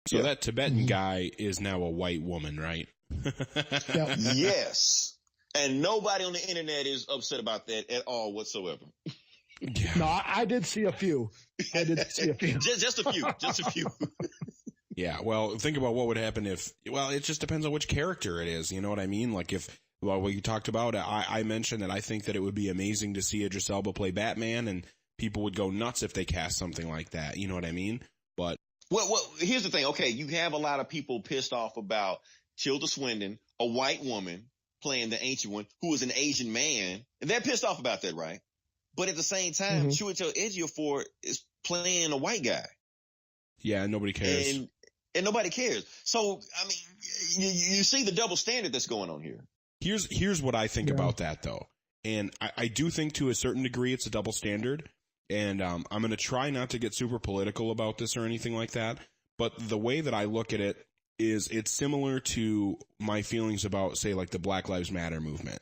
So that Tibetan guy is now a white woman, right? Yeah. Yes. And nobody on the internet is upset about that at all whatsoever. Yeah. No, I did see a few. just a few. Just a few. Yeah, well, think about what would happen if, well, it just depends on which character it is, you know what I mean? Like what you talked about, I mentioned that I think that it would be amazing to see Idris Elba play Batman, and people would go nuts if they cast something like that, you know what I mean? But Well, here's the thing. Okay, you have a lot of people pissed off about Tilda Swinton, a white woman playing the ancient one, who is an Asian man, and they're pissed off about that, right? But at the same time, Chiwetel Ejiofor is playing a white guy. yeah, nobody cares. And nobody cares. So, I mean, you see the double standard that's going on here. Here's what I think about that, though. And I do think to a certain degree it's a double standard. And I'm going to try not to get super political about this or anything like that. But the way that I look at it is it's similar to my feelings about, say, like the Black Lives Matter movement.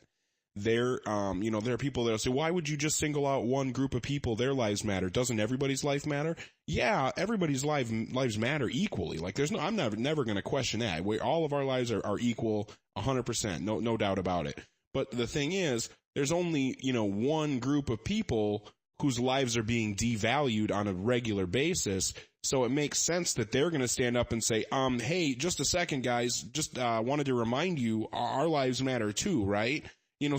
There are people that'll say, why would you just single out one group of people? Their lives matter. Doesn't everybody's life matter? Yeah, everybody's lives matter equally. Like I'm never going to question that. All of our lives are equal 100%. No doubt about it. But the thing is, there's only, one group of people whose lives are being devalued on a regular basis. So it makes sense that they're going to stand up and say, hey, just a second, guys, just wanted to remind you, our lives matter too, right?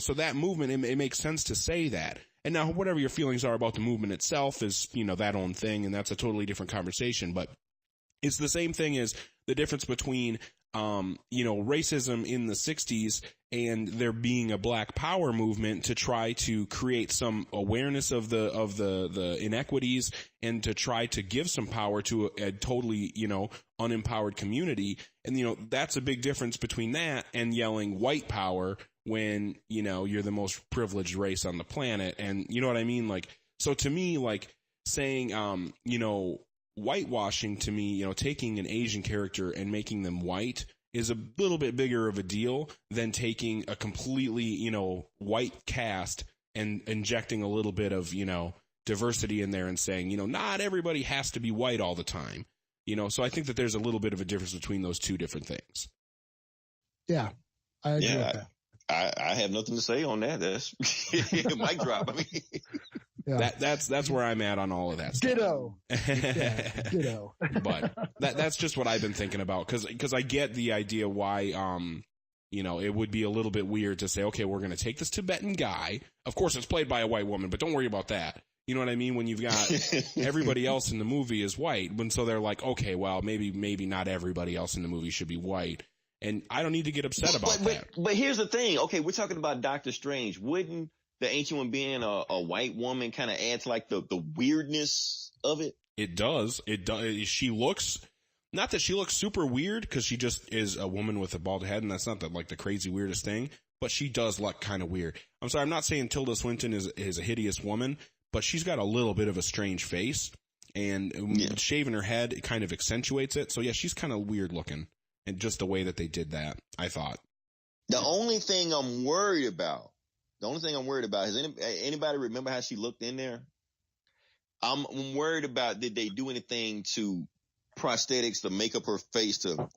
So that movement, it makes sense to say that. And now whatever your feelings are about the movement itself is, that own thing, and that's a totally different conversation. But it's the same thing as the difference between, racism in the 60s and there being a Black Power movement to try to create some awareness of the inequities and to try to give some power to a totally, unempowered community. And, that's a big difference between that and yelling white power when, you're the most privileged race on the planet. And you know what I mean? Like, so to me, like saying, whitewashing to me, taking an Asian character and making them white is a little bit bigger of a deal than taking a completely, white cast and injecting a little bit of, diversity in there and saying, not everybody has to be white all the time. So I think that there's a little bit of a difference between those two different things. Yeah, I agree with that. I have nothing to say on that. That's mic drop. I mean, yeah. That's where I'm at on all of that stuff. Ditto. Ditto. But that's just what I've been thinking about because I get the idea why it would be a little bit weird to say, okay, we're going to take this Tibetan guy. Of course, it's played by a white woman, but don't worry about that. You know what I mean? When you've got everybody else in the movie is white, when so they're like, okay, well, maybe not everybody else in the movie should be white. And I don't need to get upset about that. But here's the thing. Okay, we're talking about Doctor Strange. Wouldn't the Ancient One being a white woman kind of add to like the weirdness of it? It does. It does. She looks, not that she looks super weird because she just is a woman with a bald head, and that's not the crazy weirdest thing. But she does look kind of weird. I'm sorry, I'm not saying Tilda Swinton is a hideous woman, but she's got a little bit of a strange face, and shaving her head, it kind of accentuates it. So yeah, she's kind of weird looking. And just the way that they did that, I thought. The only thing I'm worried about is anybody remember how she looked in there? I'm worried about, did they do anything to prosthetics to make up her face to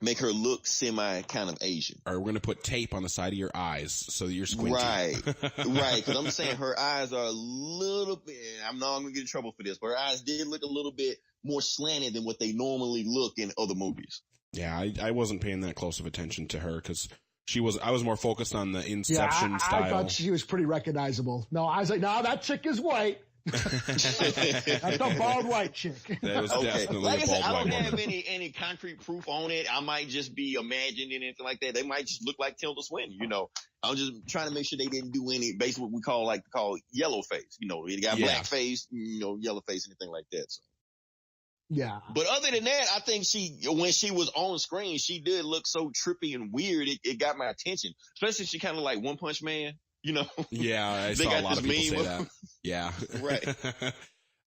make her look semi kind of Asian? Or we're going to put tape on the side of your eyes so that you're squinting. Right. Because I'm saying her eyes are a little bit, I'm not going to get in trouble for this, but her eyes did look a little bit more slanted than what they normally look in other movies. Yeah, I wasn't paying that close of attention to her because I was more focused on the Inception style. I thought she was pretty recognizable. No, I was like, no, that chick is white. That's a bald white chick. That was definitely like a bald I don't white have woman. any concrete proof on it. I might just be imagining anything like that. They might just look like Tilda Swinton, I'm just trying to make sure they didn't do any, basically what we call yellow face. They got black face, yellow face, anything like that. So. Yeah. But other than that, I think when she was on screen, she did look so trippy and weird. It got my attention, especially she kind of like One Punch Man, Yeah, I saw a lot of people say that. Yeah. Right.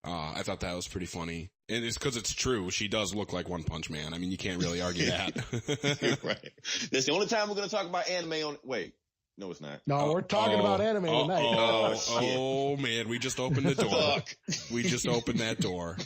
I thought that was pretty funny. And it's because it's true. She does look like One Punch Man. I mean, you can't really argue that. Right. That's the only time we're going to talk about anime Wait. No, it's not. No, we're talking about anime tonight. Oh, man. We just opened the door. We just opened that door.